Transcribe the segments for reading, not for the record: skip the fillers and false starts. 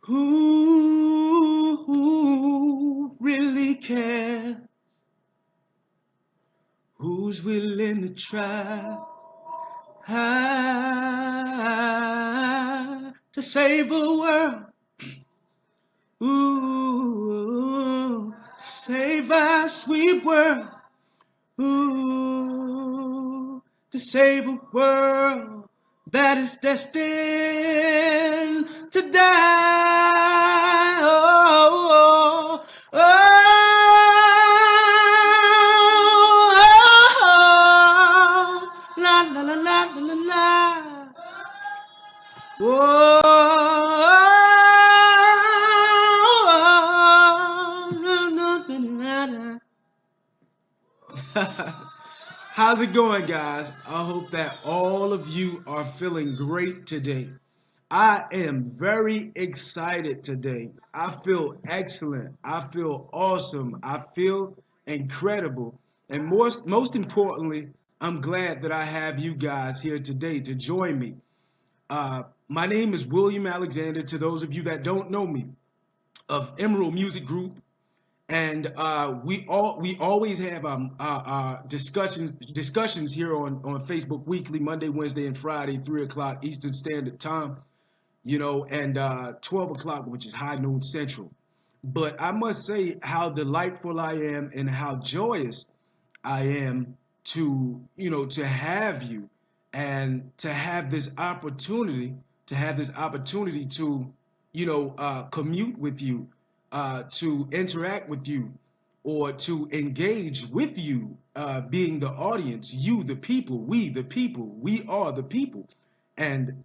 Who really cares? Who's willing to try to save a world? Ooh, to save our sweet world. Ooh, to save a world that is destined to die. Oh, oh, oh, la la la la la la. Oh, no, no, no, no, no. How's it going, guys? I hope that all of you are feeling great today. I am very excited today. I feel excellent. I feel awesome. I feel incredible. And most importantly, I'm glad that I have you guys here today to join me. My name is William Alexander. To those of you that don't know me, of Emerald Music Group, and we always have discussions here on Facebook weekly, Monday, Wednesday, and Friday, 3 o'clock Eastern Standard Time, and 12 o'clock, which is high noon Central. But I must say how delightful I am and how joyous I am to have you and to have this opportunity to commute with you, to interact with you, or to engage with you, being the audience, you the people, we are the people. And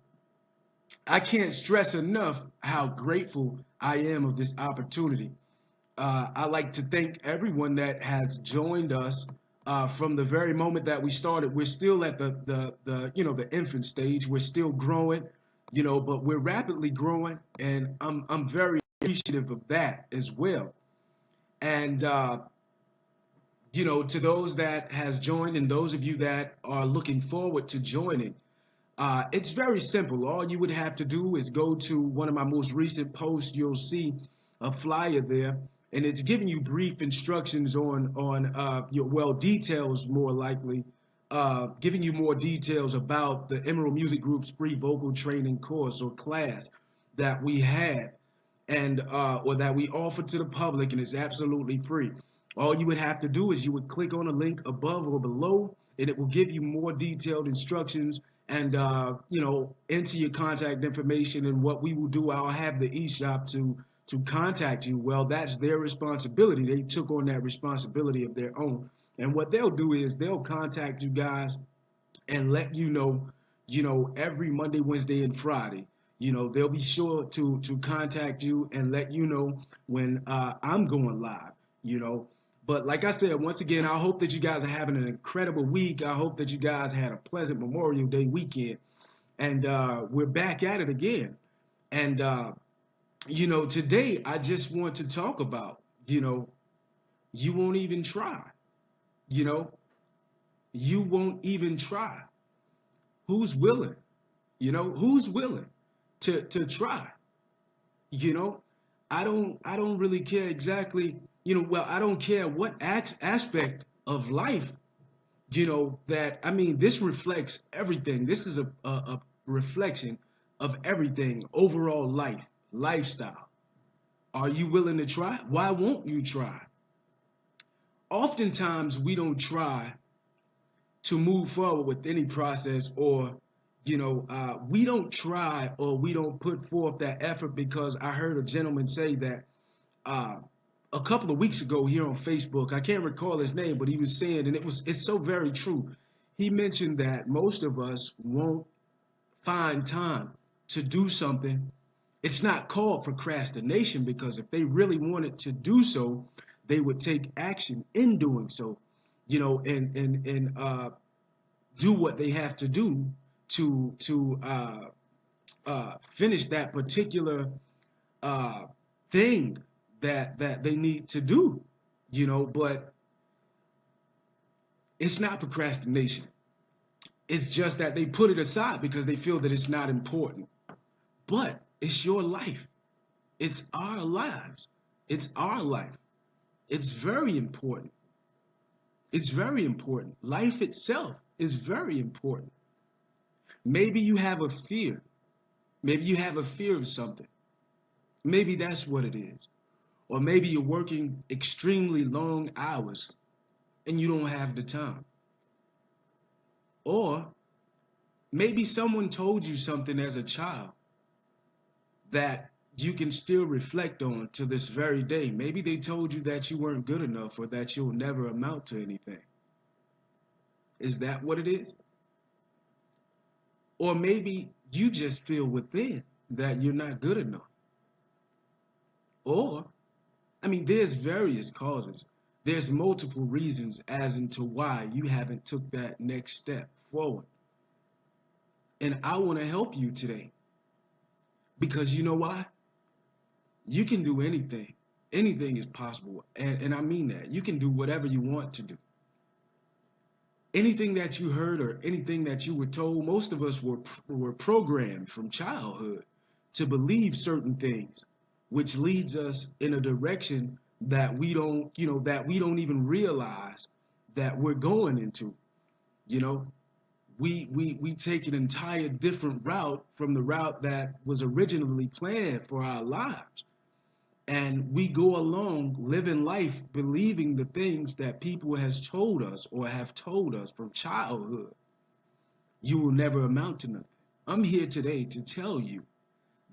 I can't stress enough how grateful I am of this opportunity. I like to thank everyone that has joined us from the very moment that we started. We're still at the infant stage. We're still growing, but we're rapidly growing, and I'm very appreciative of that as well. And to those that has joined and those of you that are looking forward to joining, it's very simple. All you would have to do is go to one of my most recent posts. You'll see a flyer there, and it's giving you brief instructions on your details, more likely, giving you more details about the Emerald Music Group's free vocal training course or class that we have, and or that we offer to the public, and it's absolutely free. All you would have to do is you would click on a link above or below, and it will give you more detailed instructions, and enter your contact information. And what we will do, I'll have the eShop to contact you. Well, that's their responsibility. They took on that responsibility of their own. And what they'll do is they'll contact you guys and let every Monday, Wednesday, and Friday. They'll be sure to contact you and let you know when I'm going live. But like I said, once again, I hope that you guys are having an incredible week. I hope that you guys had a pleasant Memorial Day weekend, and we're back at it again. And today I just want to talk about, you won't even try. You know, you won't even try. Who's willing? Who's willing to try? You know, I don't really care exactly. I don't care what aspect of life. That I mean, this reflects everything. This is a reflection of everything. Overall lifestyle. Are you willing to try? Why won't you try? Oftentimes we don't try to move forward with any process, or we don't try, or we don't put forth that effort, because I heard a gentleman say that uh, a couple of weeks ago here on Facebook. I can't recall his name, but he was saying, and it's so very true. He mentioned that most of us won't find time to do something. It's not called procrastination, because if they really wanted to do so, they would take action in doing so, and do what they have to do to finish that particular uh, thing that they need to do, But it's not procrastination. It's just that they put it aside because they feel that it's not important. But it's your life. It's our lives. It's our life. It's very important. It's very important. Life itself is very important. Maybe you have a fear. Maybe you have a fear of something. Maybe that's what it is. Or maybe you're working extremely long hours and you don't have the time. Or maybe someone told you something as a child that you can still reflect on to this very day. Maybe they told you that you weren't good enough or that you'll never amount to anything. Is that what it is? Or maybe you just feel within that you're not good enough. Or, I mean, there's various causes. There's multiple reasons as into why you haven't took that next step forward. And I want to help you today because you know why? You can do anything. Anything is possible. And I mean that. You can do whatever you want to do. Anything that you heard or anything that you were told, most of us were programmed from childhood to believe certain things, which leads us in a direction that we don't, that we don't even realize that we're going into. You know, we take an entire different route from the route that was originally planned for our lives. And we go along living life believing the things that people has told us or have told us from childhood. You will never amount to nothing. I'm here today to tell you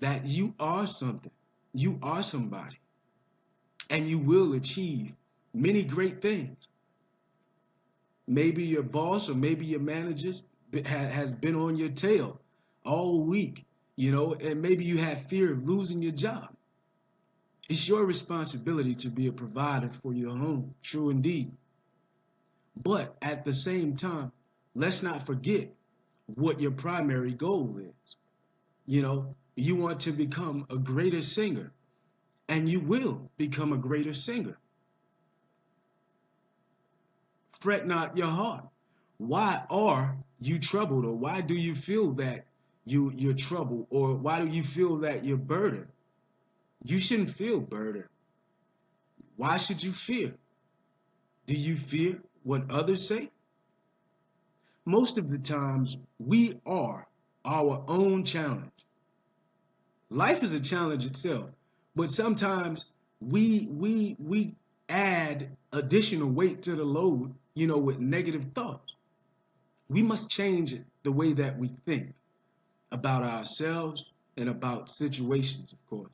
that you are something. You are somebody. And you will achieve many great things. Maybe your boss or maybe your manager has been on your tail all week, and maybe you have fear of losing your job. It's your responsibility to be a provider for your home, true indeed. But at the same time, let's not forget what your primary goal is. You want to become a greater singer, and you will become a greater singer. Fret not your heart. Why are you troubled, or why do you feel that you're troubled, or why do you feel that you're burdened? You shouldn't feel burdened. Why should you fear? Do you fear what others say? Most of the times, we are our own challenge. Life is a challenge itself, but sometimes we add additional weight to the load, with negative thoughts. We must change the way that we think about ourselves and about situations, of course.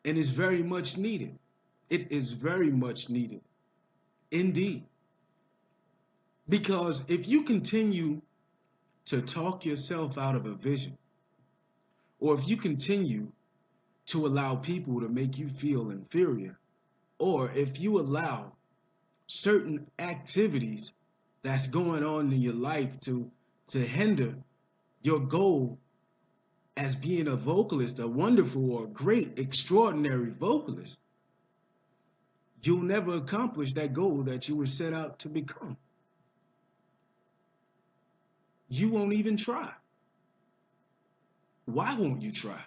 And it's very much needed. It is very much needed. Indeed. Because if you continue to talk yourself out of a vision, or if you continue to allow people to make you feel inferior, or if you allow certain activities that's going on in your life to hinder your goal as being a vocalist, a wonderful or great, extraordinary vocalist, you'll never accomplish that goal that you were set out to become. You won't even try. Why won't you try?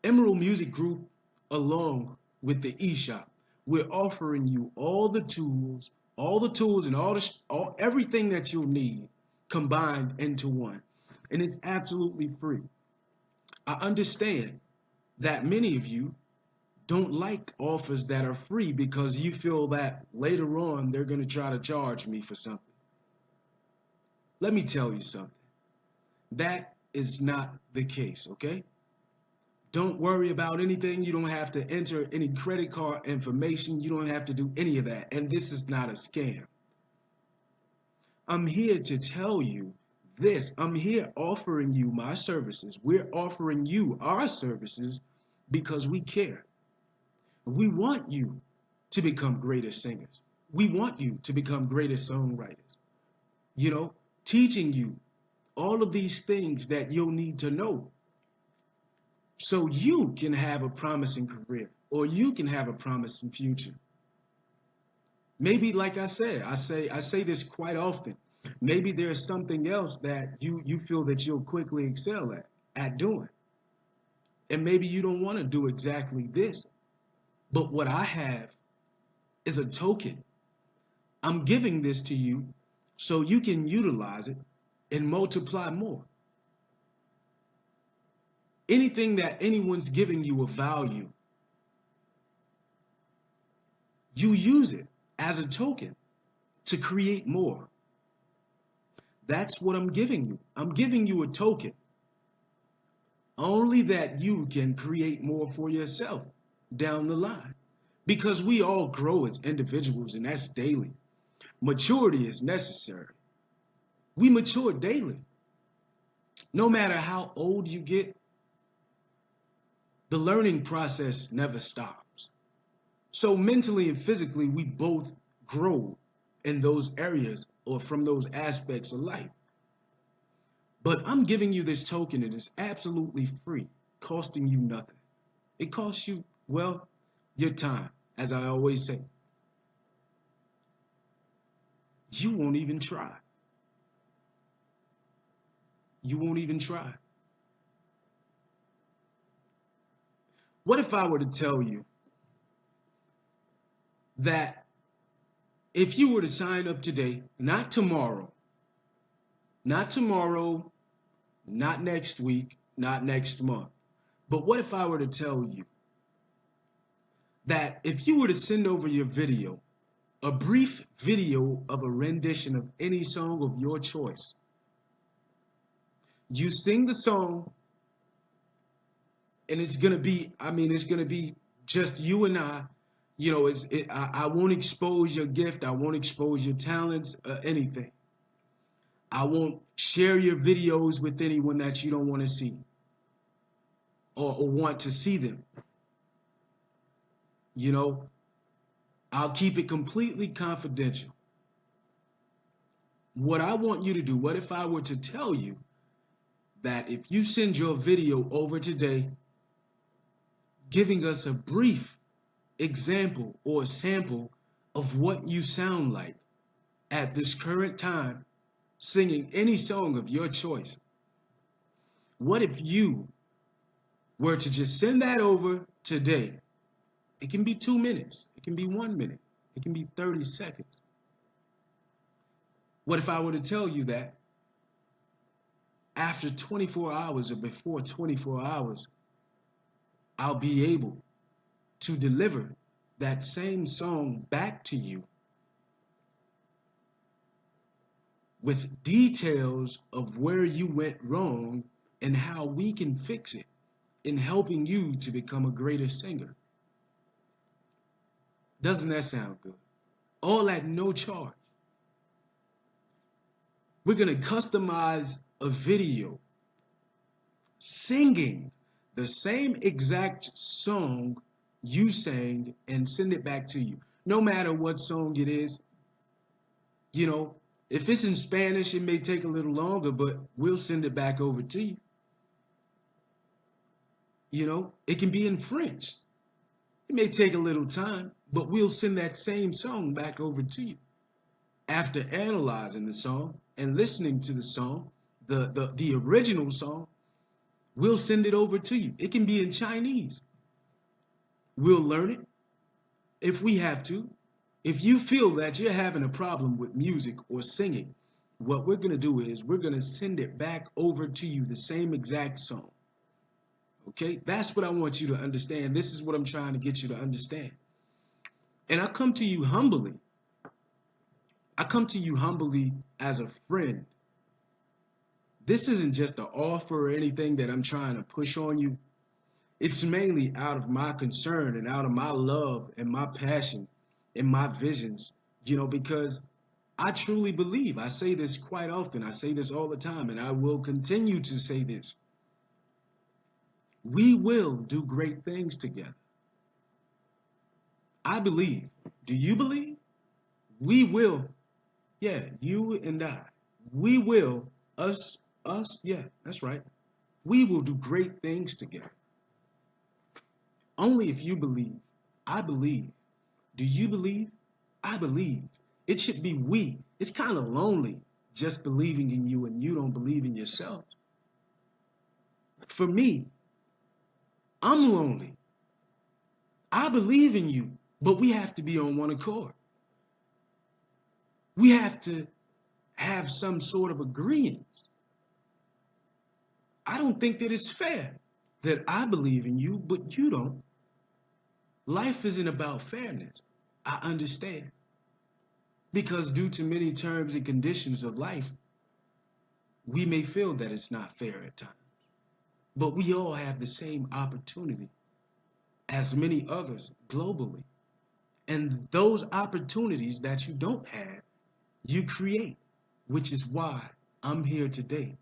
Emerald Music Group, along with the eShop, we're offering you all the tools and all everything that you'll need combined into one. And it's absolutely free. I understand that many of you don't like offers that are free because you feel that later on they're going to try to charge me for something. Let me tell you something. That is not the case, okay? Don't worry about anything. You don't have to enter any credit card information. You don't have to do any of that. And this is not a scam. I'm here to tell you this. I'm here offering you my services. We're offering you our services because we care. We want you to become greater singers. We want you to become greater songwriters. Teaching you all of these things that you'll need to know so you can have a promising career or you can have a promising future. Maybe, like I said, I say this quite often. Maybe there's something else that you feel that you'll quickly excel at doing. And maybe you don't want to do exactly this. But what I have is a token. I'm giving this to you so you can utilize it and multiply more. Anything that anyone's giving you a value, you use it as a token to create more. That's what I'm giving you. I'm giving you a token. Only that you can create more for yourself down the line. Because we all grow as individuals, and that's daily. Maturity is necessary. We mature daily. No matter how old you get, the learning process never stops. So mentally and physically, we both grow in those areas or from those aspects of life. But I'm giving you this token and it's absolutely free, costing you nothing. It costs you, well, your time, as I always say. You won't even try. You won't even try. What if I were to tell you that if you were to sign up today, not tomorrow, not next week, not next month, but what if I were to tell you that if you were to send over your video, a brief video of a rendition of any song of your choice, you sing the song and it's going to be, it's going to be just you and I. I won't expose your gift. I won't expose your talents, anything. I won't share your videos with anyone that you don't want to see or want to see them. I'll keep it completely confidential. What I want you to do, what if I were to tell you that if you send your video over today, giving us a brief example or sample of what you sound like at this current time, singing any song of your choice. What if you were to just send that over today? It can be 2 minutes. It can be 1 minute. It can be 30 seconds. What if I were to tell you that after 24 hours or before 24 hours, I'll be able to deliver that same song back to you with details of where you went wrong and how we can fix it in helping you to become a greater singer? Doesn't that sound good? All at no charge. We're going to customize a video singing the same exact song you sang and send it back to you. No matter what song it is, if it's in Spanish, it may take a little longer, but we'll send it back over to you. It can be in French. It may take a little time, but we'll send that same song back over to you. After analyzing the song and listening to the song, the original song, we'll send it over to you. It can be in Chinese. We'll learn it if we have to. If you feel that you're having a problem with music or singing, what we're going to do is we're going to send it back over to you, the same exact song. Okay? That's what I want you to understand. This is what I'm trying to get you to understand. And I come to you humbly. I come to you humbly as a friend. This isn't just an offer or anything that I'm trying to push on you. It's mainly out of my concern and out of my love and my passion and my visions, because I truly believe, I say this quite often, I say this all the time, and I will continue to say this. We will do great things together. I believe. Do you believe? We will. Yeah, you and I. We will. Us, yeah, that's right. We will do great things together. Only if you believe. I believe. Do you believe? I believe. It should be we. It's kind of lonely just believing in you and you don't believe in yourself. For me, I'm lonely. I believe in you, but we have to be on one accord. We have to have some sort of agreement. I don't think that it's fair that I believe in you, but you don't. Life isn't about fairness. I understand. Because due to many terms and conditions of life, we may feel that it's not fair at times. But we all have the same opportunity as many others globally. And those opportunities that you don't have, you create, which is why I'm here today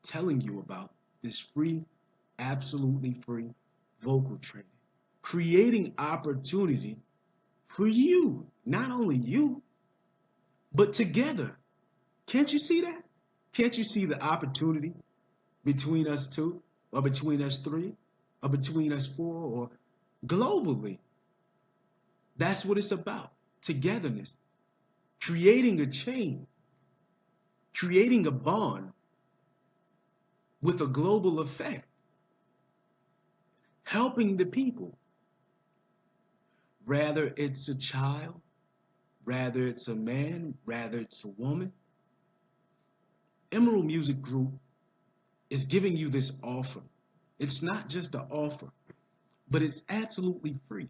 telling you about this free, absolutely free vocal training. Creating opportunity for you, not only you, but together. Can't you see that? Can't you see the opportunity between us two, or between us three, or between us four, or globally? That's what it's about. Togetherness. Creating a chain, creating a bond with a global effect, helping the people. Rather it's a child, rather it's a man, rather it's a woman. Emerald Music Group is giving you this offer. It's not just an offer, but it's absolutely free.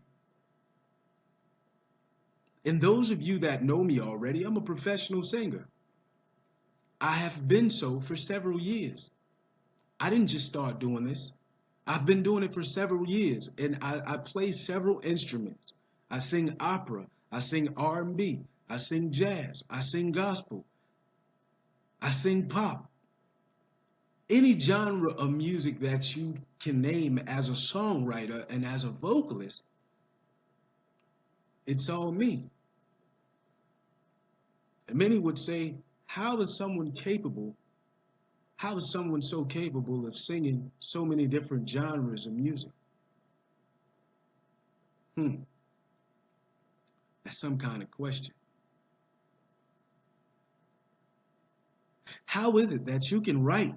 And those of you that know me already, I'm a professional singer. I have been so for several years. I didn't just start doing this. I've been doing it for several years, and I play several instruments. I sing opera, I sing R&B, I sing jazz, I sing gospel, I sing pop. Any genre of music that you can name as a songwriter and as a vocalist, it's all me. And many would say, how is someone capable? How is someone so capable of singing so many different genres of music? That's some kind of question. How is it that you can write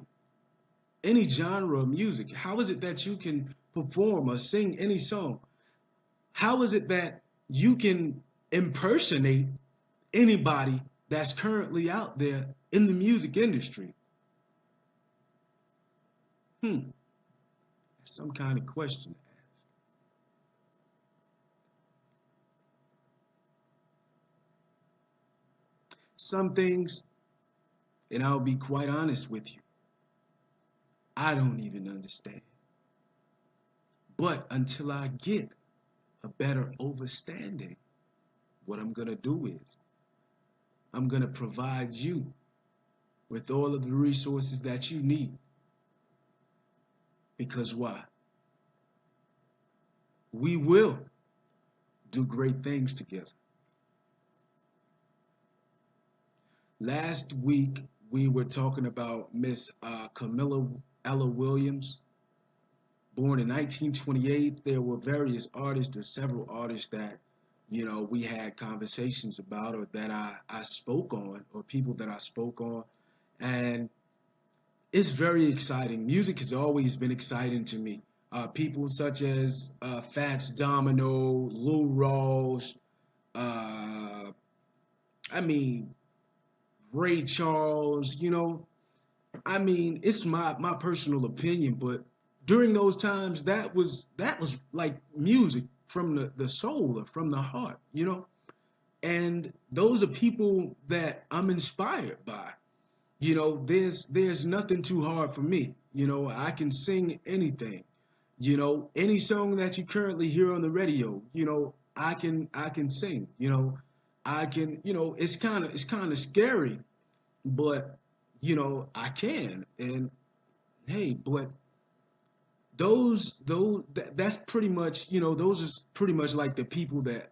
any genre of music? How is it that you can perform or sing any song? How is it that you can impersonate anybody that's currently out there in the music industry? That's some kind of question to ask. Some things, and I'll be quite honest with you, I don't even understand. But until I get a better understanding, what I'm going to do is I'm going to provide you with all of the resources that you need. Because why? We will do great things together. Last week, we were talking about Miss Camilla Ella Williams, born in 1928. There were various artists, or several artists that, we had conversations about, or that I spoke on, or people that I spoke on. And it's very exciting. Music has always been exciting to me. People such as Fats Domino, Lou Rawls, I mean, Ray Charles, it's my personal opinion, but during those times, that was like music from the soul, or from the heart. And those are people that I'm inspired by. There's nothing too hard for me. I can sing anything. Any song that you currently hear on the radio, I can sing. I can, it's kind of scary, but I can. And hey, but that's pretty much, those are pretty much like the people that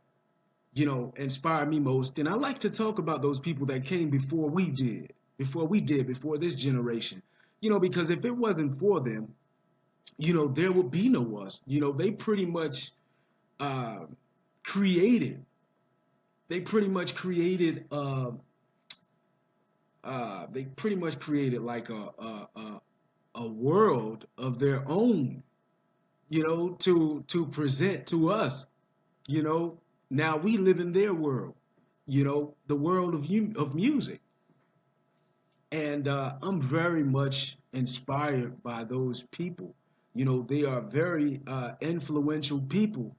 inspire me most. And I like to talk about those people that came before this generation. Because if it wasn't for them, there would be no us. They pretty much uh, created. They pretty much created. They pretty much created like a world of their own. to present to us. You know, now we live in their world. The world of music, and I'm very much inspired by those people. They are very influential people,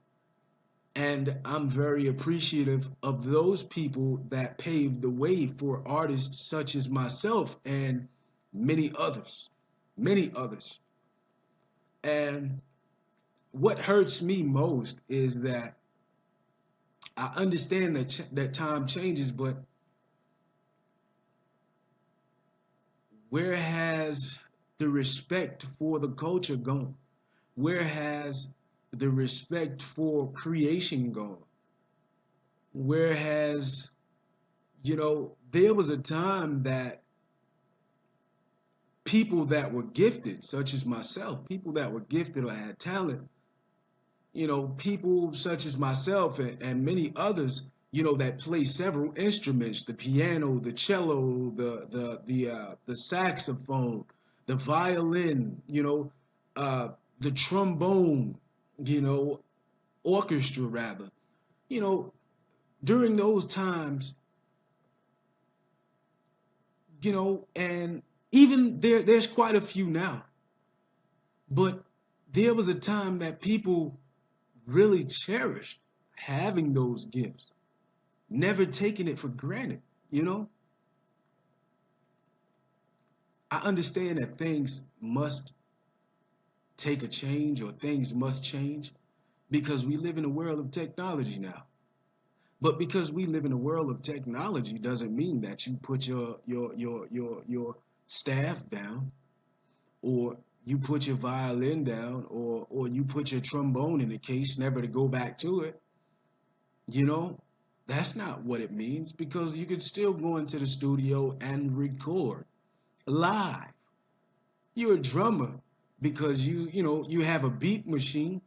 and I'm very appreciative of those people that paved the way for artists such as myself and many others, many others. And what hurts me most is that I understand that time changes, but where has the respect for the culture gone? Where has the respect for creation gone? Where has, there was a time that people that were gifted, such as myself, people that were gifted or had talent, people such as myself and many others, that play several instruments: the piano, the cello, the saxophone, the violin, the trombone, you know, orchestra rather. You know, during those times, and even there's quite a few now, but there was a time that people really cherished having those gifts, never taking it for granted, you know? I understand that things must take a change or things must change because we live in a world of technology now. But because we live in a world of technology doesn't mean that you put your staff down, or you put your violin down, or you put your trombone in the case never to go back to it. You know, that's not what it means, because you could still go into the studio and record live. You're a drummer because you have a beat machine.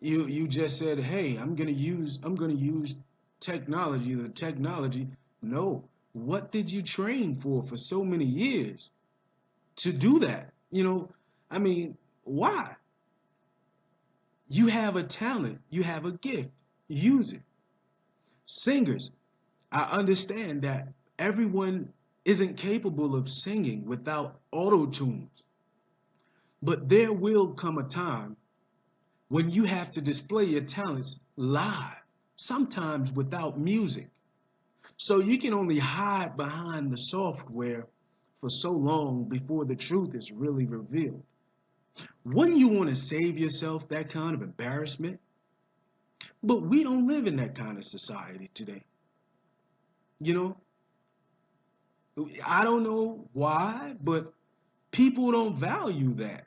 You just said, "Hey, I'm gonna use technology." The technology. No, what did you train for so many years to do that? I mean, why? You have a talent, you have a gift, use it. Singers, I understand that everyone isn't capable of singing without auto tunes, but there will come a time when you have to display your talents live, sometimes without music. So you can only hide behind the software for so long before the truth is really revealed. Wouldn't you want to save yourself that kind of embarrassment? But we don't live in that kind of society today. You know, I don't know why, but people don't value that.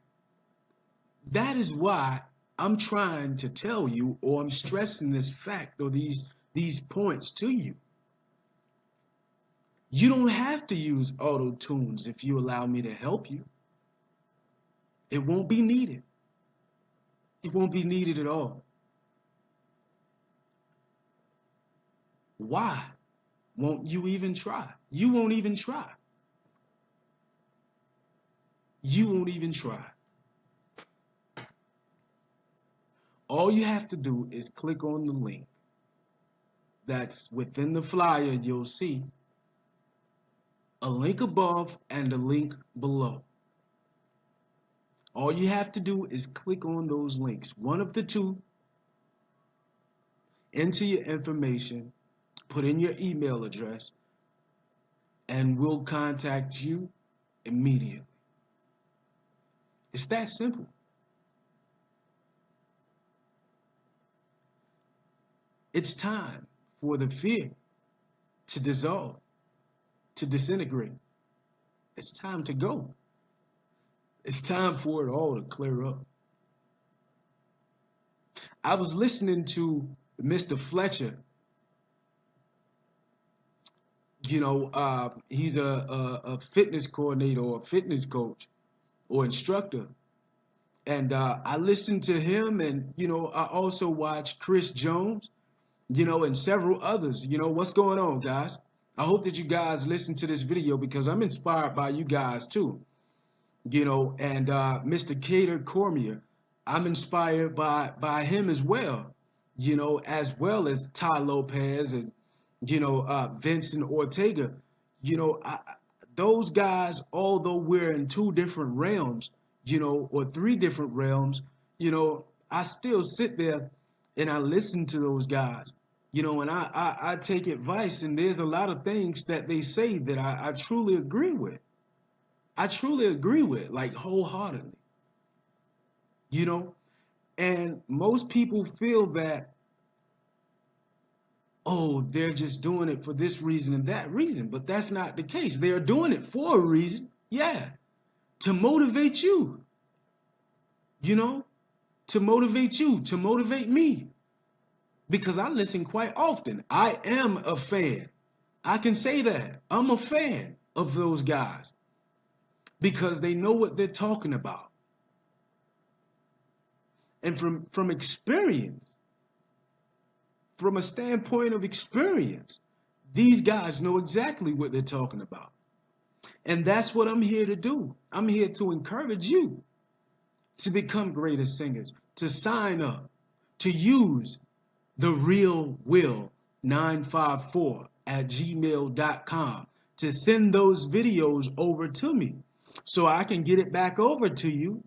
That is why I'm trying to tell you, or I'm stressing this fact or these points to you. You don't have to use auto tunes if you allow me to help you. It won't be needed. It won't be needed at all. Why won't you even try? You won't even try. You won't even try. All you have to do is click on the link that's within the flyer. You'll see a link above and a link below. All you have to do is click on those links, one of the two, enter your information, put in your email address, and we'll contact you immediately. It's that simple. It's time for the fear to dissolve, to disintegrate. It's time to go. It's time for it all to clear up. I was listening to Mr. Fletcher. He's a fitness coordinator or a fitness coach or instructor. And I listened to him, and, I also watched Chris Jones, and several others. What's going on, guys? I hope that you guys listen to this video because I'm inspired by you guys too. And Mr. Cater Cormier. I'm inspired by him as well as Ty Lopez and Vincent Ortega. Those guys, although we're in two different realms, or three different realms, I still sit there and I listen to those guys, and I take advice. And there's a lot of things that they say that I truly agree with. I truly agree with, like wholeheartedly, you know. And most people feel that, oh, they're just doing it for this reason and that reason. But that's not the case. They're doing it for a reason, yeah, to motivate you, you know, to motivate you, to motivate me. Because I listen quite often. I am a fan. I can say that. I'm a fan of those guys because they know what they're talking about. And from experience, from a standpoint of experience, these guys know exactly what they're talking about. And that's what I'm here to do. I'm here to encourage you to become greater singers, to sign up, to use the real will 954 at gmail.com to send those videos over to me so I can get it back over to you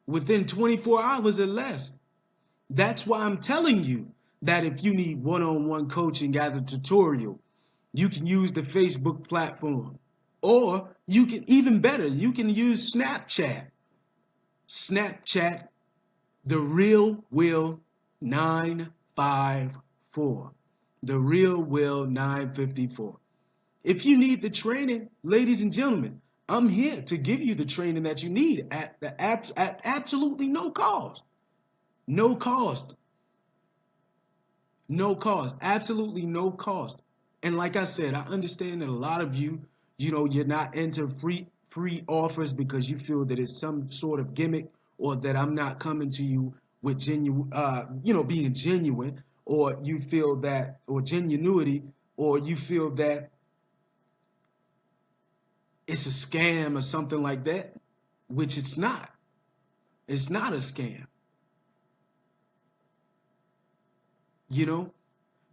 within 24 hours or less. That's why I'm telling you that if you need one-on-one coaching as a tutorial, you can use the Facebook platform. Or you can, even better, you can use Snapchat. Snapchat, the real will 954. The real will 954. If you need the training, ladies and gentlemen, I'm here to give you the training that you need at absolutely no cost. No cost. No cost. Absolutely no cost. And like I said, I understand that a lot of you, you're not into free offers because you feel that it's some sort of gimmick, or that I'm not coming to you with being genuine, or you feel that, or genuinity, or you feel that it's a scam or something like that, which it's not. It's not a scam.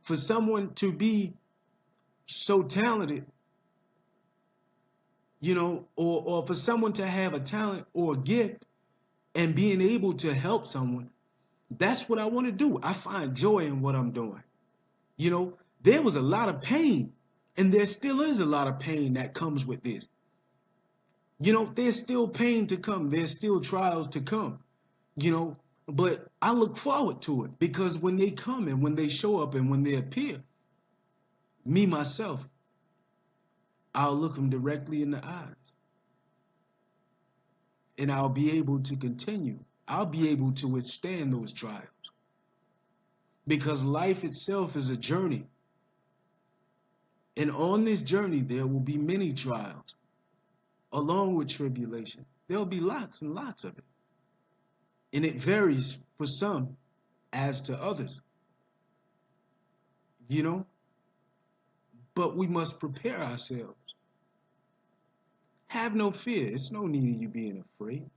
For someone to be so talented, or for someone to have a talent or a gift and being able to help someone, that's what I want to do. I find joy in what I'm doing. There was a lot of pain, and there still is a lot of pain that comes with this. There's still pain to come. There's still trials to come, but I look forward to it, because when they come and when they show up and when they appear, me, myself, I'll look them directly in the eyes, and I'll be able to continue. I'll be able to withstand those trials, because life itself is a journey. And on this journey, there will be many trials, along with tribulation. There'll be lots and lots of it. And it varies for some as to others, But we must prepare ourselves. Have no fear. It's no need of you being afraid.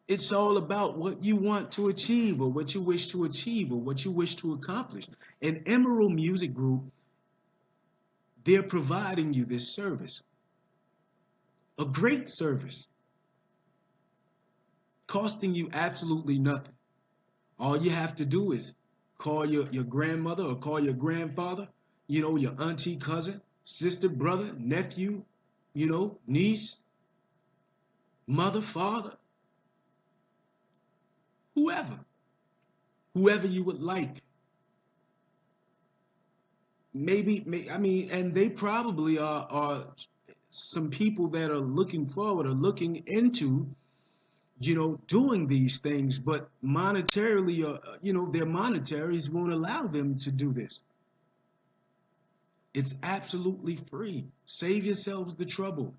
It's all about what you want to achieve, or what you wish to achieve, or what you wish to accomplish. And Emerald Music Group, they're providing you this service. A great service. Costing you absolutely nothing. All you have to do is call your grandmother, or call your grandfather, your auntie, cousin, sister, brother, nephew, niece, mother, father, whoever you would like. And they probably are some people that are looking forward, or looking into, doing these things, but monetarily, their monetaries won't allow them to do this. It's absolutely free. Save yourselves the trouble.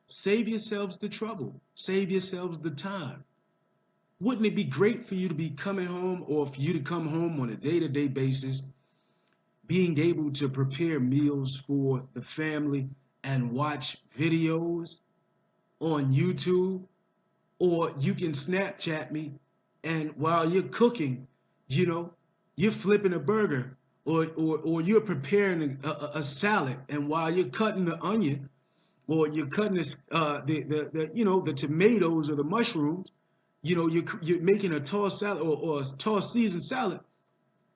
Save yourselves the trouble. Save yourselves the time. Wouldn't it be great for you to be coming home, or for you to come home on a day-to-day basis, being able to prepare meals for the family and watch videos on YouTube, or you can Snapchat me, and while you're cooking, you know, you're flipping a burger, or you're preparing a salad, and while you're cutting the onion, or you're cutting the the tomatoes or the mushrooms, you're making a tossed salad, or a tossed seasoned salad,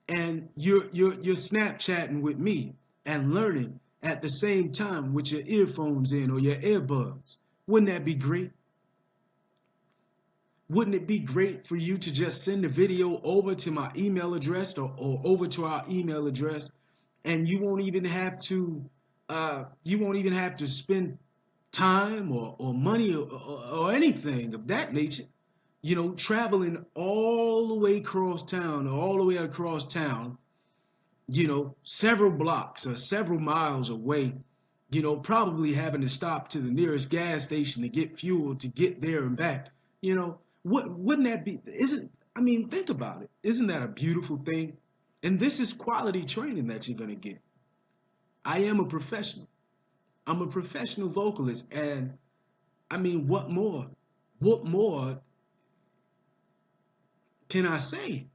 and you're Snapchatting with me and learning at the same time with your earphones in or your earbuds. Wouldn't that be great? Wouldn't it be great for you to just send the video over to my email address, or over to our email address, and you won't even have to spend time or money, or anything of that nature, traveling all the way across town, several blocks or several miles away, probably having to stop to the nearest gas station to get fuel to get there and back. Wouldn't that be, isn't, I mean, think about it. Isn't that a beautiful thing? And this is quality training that you're going to get. I am a professional. I'm a professional vocalist. And I mean, what more? What more can I say?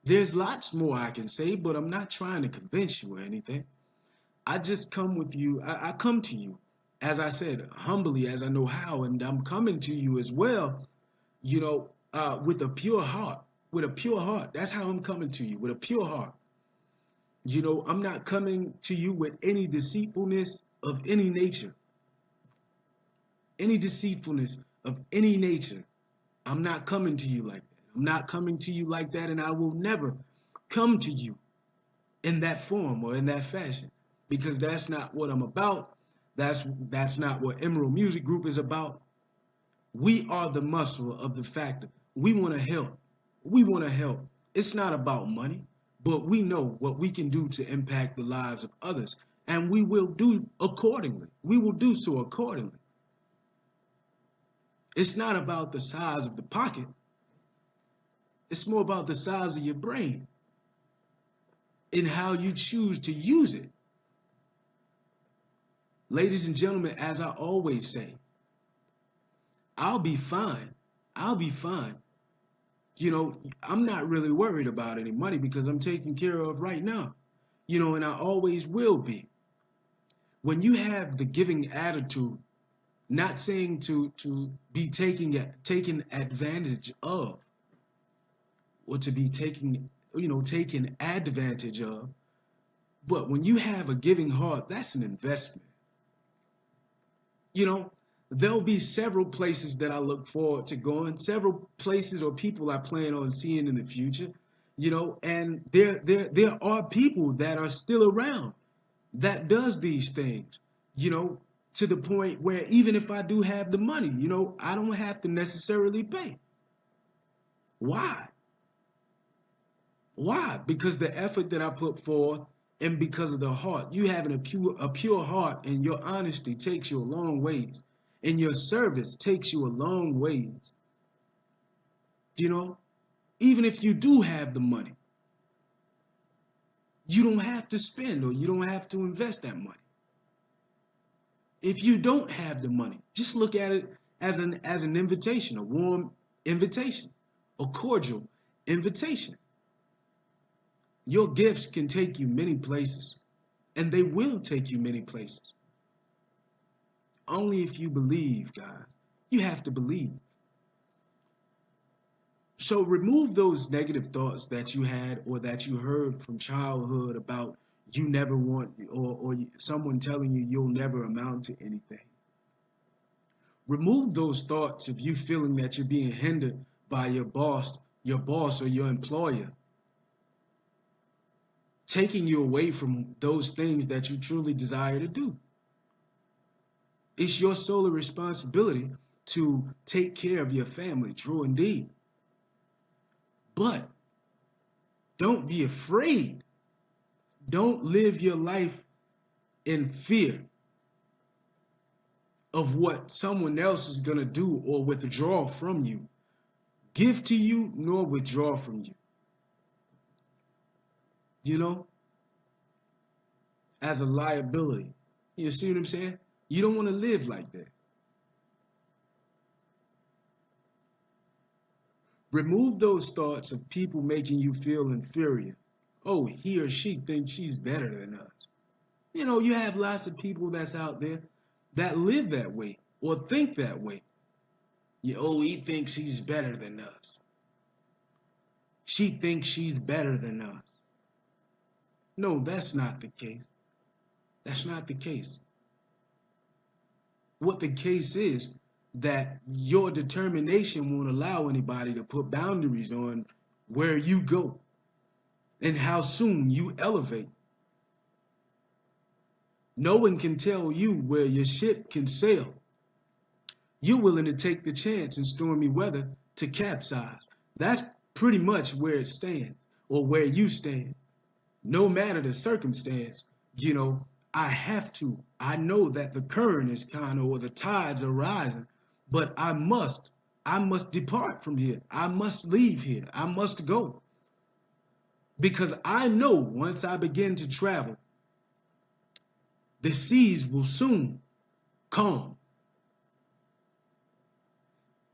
There's lots more I can say, but I'm not trying to convince you or anything. I just come with you. I come to you, as I said, humbly as I know how, and I'm coming to you as well, with a pure heart. With a pure heart. That's how I'm coming to you, with a pure heart. I'm not coming to you with any deceitfulness of any nature. Any deceitfulness of any nature. I'm not coming to you like that. I'm not coming to you like that, and I will never come to you in that form or in that fashion, because that's not what I'm about. That's not what Emerald Music Group is about. We are the muscle of the factor. We want to help. We want to help. It's not about money, but we know what we can do to impact the lives of others, and we will do accordingly. We will do so accordingly. It's not about the size of the pocket. It's more about the size of your brain and how you choose to use it. Ladies and gentlemen, as I always say, I'll be fine. I'll be fine. I'm not really worried about any money because I'm taken care of right now. And I always will be. When you have the giving attitude, not saying to be taken advantage of, or to be taken advantage of, but when you have a giving heart, that's an investment. There'll be several places that I look forward to going, several places or people I plan on seeing in the future, and there are people that are still around that does these things, to the point where even if I do have the money, I don't have to necessarily pay. Why? Why? Because the effort that I put forth, and because of the heart. You having a pure heart, and your honesty takes you a long ways. And your service takes you a long ways. Even if you do have the money, you don't have to spend, or you don't have to invest that money. If you don't have the money, just look at it as an invitation, a warm invitation, a cordial invitation. Your gifts can take you many places, and they will take you many places. Only if you believe, guys. You have to believe. So remove those negative thoughts that you had or that you heard from childhood about you never want, or someone telling you you'll never amount to anything. Remove those thoughts of you feeling that you're being hindered by your boss or your employer, taking you away from those things that you truly desire to do. It's your sole responsibility to take care of your family, true indeed. But don't be afraid. Don't live your life in fear of what someone else is going to do or withdraw from you. Give to you, nor withdraw from you. As a liability. You see what I'm saying? You don't want to live like that. Remove those thoughts of people making you feel inferior. Oh, he or she thinks she's better than us. You know, you have lots of people that's out there that live that way or think that way. Oh, he thinks he's better than us. She thinks she's better than us. No, that's not the case. That's not the case. What the case is that your determination won't allow anybody to put boundaries on where you go and how soon you elevate. No one can tell you where your ship can sail. You're willing to take the chance in stormy weather to capsize. That's pretty much where it stands, or where you stand. No matter the circumstance, you know, I have to. I know that the current is kind of, or the tides are rising, but I must depart from here. I must leave here. I must go. Because I know once I begin to travel, the seas will soon calm.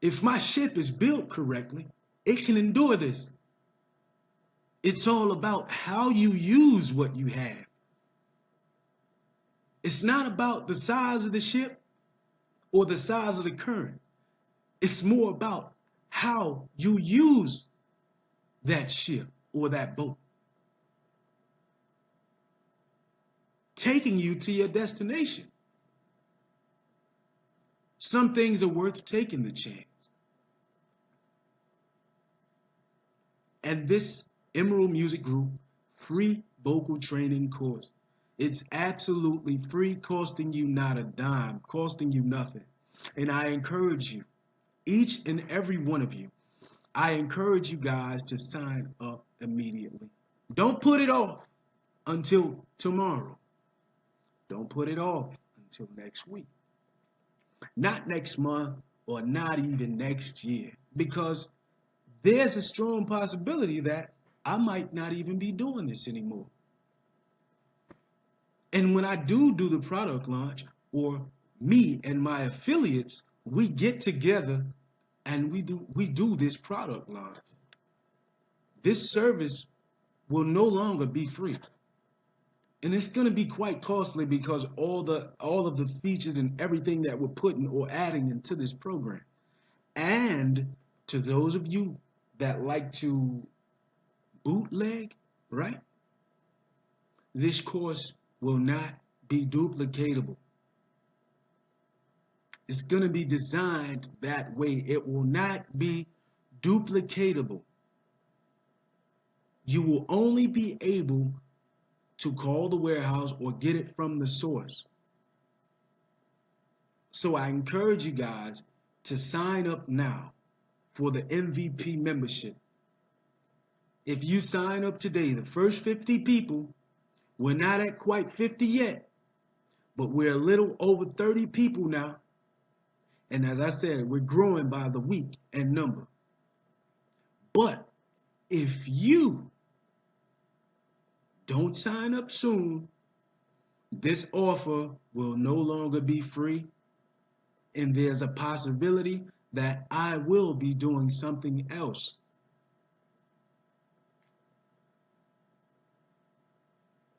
If my ship is built correctly, it can endure this. It's all about how you use what you have. It's not about the size of the ship or the size of the current. It's more about how you use that ship or that boat, taking you to your destination. Some things are worth taking the chance. And this Emerald Music Group free vocal training course, it's absolutely free, costing you not a dime, costing you nothing. And I encourage you, each and every one of you, I encourage you guys to sign up immediately. Don't put it off until tomorrow. Don't put it off until next week. Not next month or not even next year, because there's a strong possibility that I might not even be doing this anymore. And when I do the product launch, or me and my affiliates, we get together and we do this product launch. This service will no longer be free. And it's going to be quite costly because all of the features and everything that we're putting or adding into this program. And to those of you that like to bootleg, right? This course will not be duplicatable. It's going to be designed that way. It will not be duplicatable. You will only be able to call the warehouse or get it from the source. So I encourage you guys to sign up now for the MVP membership. If you sign up today, the first 50 people, we're not at quite 50 yet, but we're a little over 30 people now. And as I said, we're growing by the week and number. But if you don't sign up soon, this offer will no longer be free. And there's a possibility that I will be doing something else.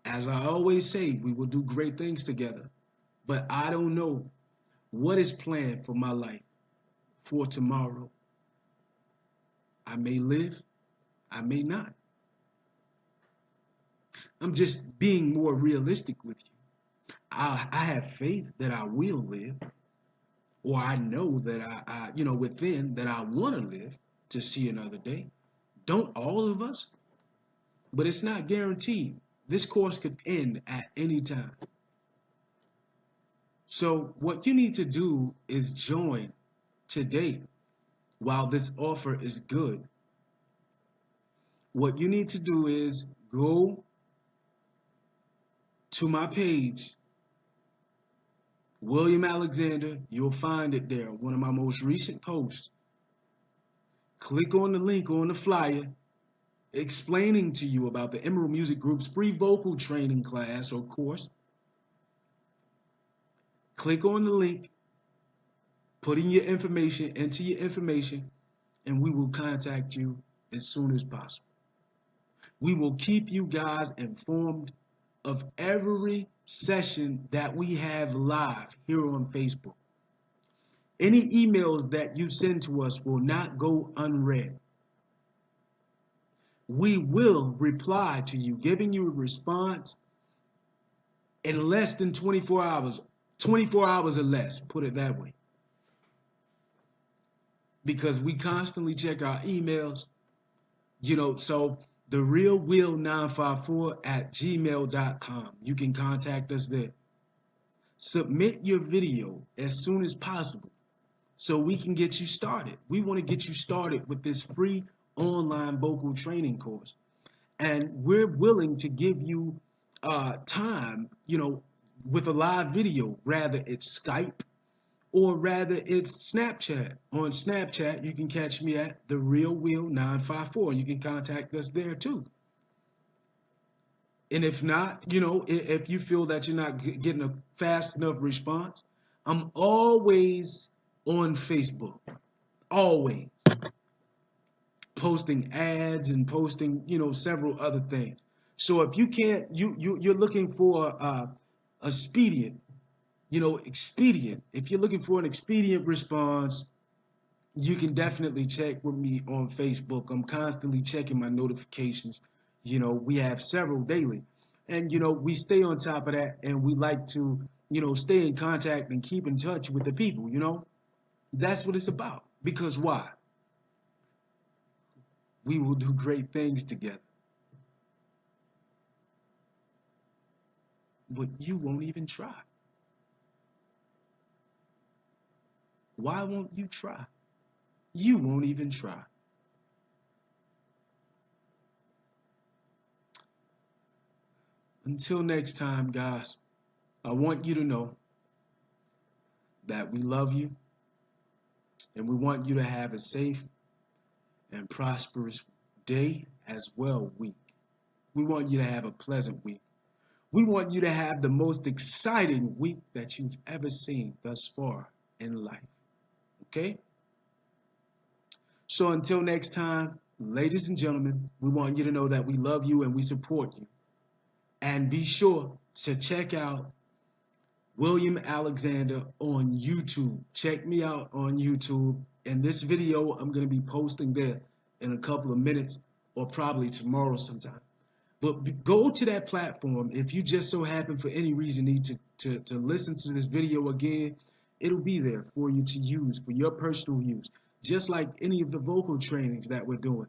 As I always say, we will do great things together. But I don't know what is planned for my life for tomorrow. I may live, I may not. I'm just being more realistic with you. I have faith that I will live, or I know that I within that I want to live to see another day. Don't all of us? But it's not guaranteed. This course could end at any time. So what you need to do is join today while this offer is good. What you need to do is go to my page, William Alexander. You'll find it there, one of my most recent posts. Click on the link on the flyer explaining to you about the Emerald Music Group's free vocal training class or course. Click on the link, put in your information, enter your information, and we will contact you as soon as possible. We will keep you guys informed of every session that we have live here on Facebook. Any emails that you send to us will not go unread. We will reply to you, giving you a response in less than 24 hours. 24 hours or less, put it that way. Because we constantly check our emails, so the real will 954 at gmail.com. You can contact us there. Submit your video as soon as possible so we can get you started. We want to get you started with this free online vocal training course. And we're willing to give you time, with a live video, rather it's Skype or rather it's Snapchat. On Snapchat, you can catch me at The Real Will 954. You can contact us there too. And if not, if you feel that you're not getting a fast enough response, I'm always on Facebook. Always. Posting ads and posting, several other things. So if you can't, you're looking for expedient. If you're looking for an expedient response, you can definitely check with me on Facebook. I'm constantly checking my notifications. We have several daily. And, we stay on top of that, and we like to, stay in contact and keep in touch with the people, That's what it's about. Because why? We will do great things together. But you won't even try. Why won't you try? You won't even try. Until next time, guys, I want you to know that we love you and we want you to have a safe and prosperous day as well week. We want you to have a pleasant week. We want you to have the most exciting week that you've ever seen thus far in life. Okay? So until next time, ladies and gentlemen, we want you to know that we love you and we support you. And be sure to check out William Alexander on YouTube. Check me out on YouTube. And this video I'm going to be posting there in a couple of minutes or probably tomorrow sometime. But go to that platform. If you just so happen for any reason need to listen to this video again, it'll be there for you to use, for your personal use. Just like any of the vocal trainings that we're doing.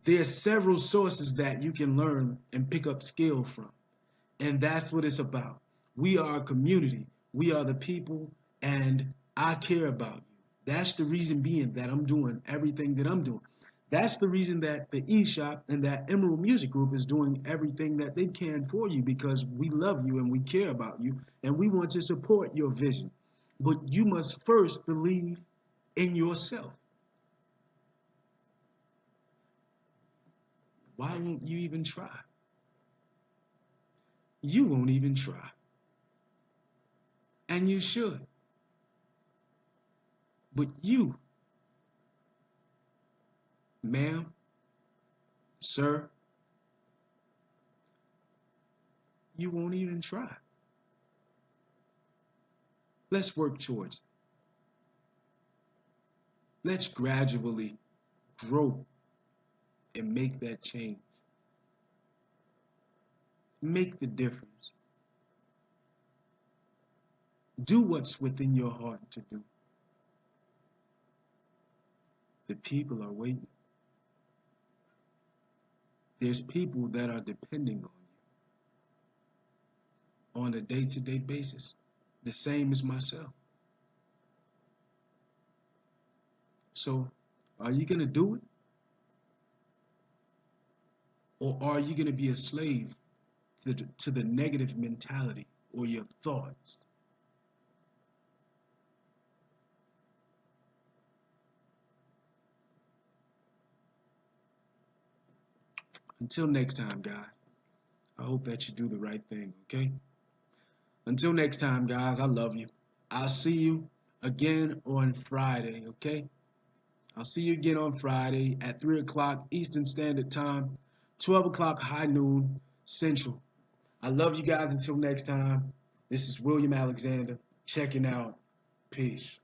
There's several sources that you can learn and pick up skill from. And that's what it's about. We are a community. We are the people, and I care about you. That's the reason being that I'm doing everything that I'm doing. That's the reason that the eShop and that Emerald Music Group is doing everything that they can for you, because we love you and we care about you and we want to support your vision. But you must first believe in yourself. Why won't you even try? You won't even try. And you should. But you, ma'am, sir, you won't even try. Let's work towards it. Let's gradually grow and make that change. Make the difference. Do what's within your heart to do. The people are waiting. There's people that are depending on you on a day-to-day basis, the same as myself. So, are you going to do it? Or are you going to be a slave to the negative mentality or your thoughts? Until next time, guys, I hope that you do the right thing, okay? Until next time, guys, I love you. I'll see you again on Friday, okay? I'll see you again on Friday at 3 o'clock Eastern Standard Time, 12 o'clock high noon Central. I love you guys. Until next time, this is William Alexander checking out. Peace.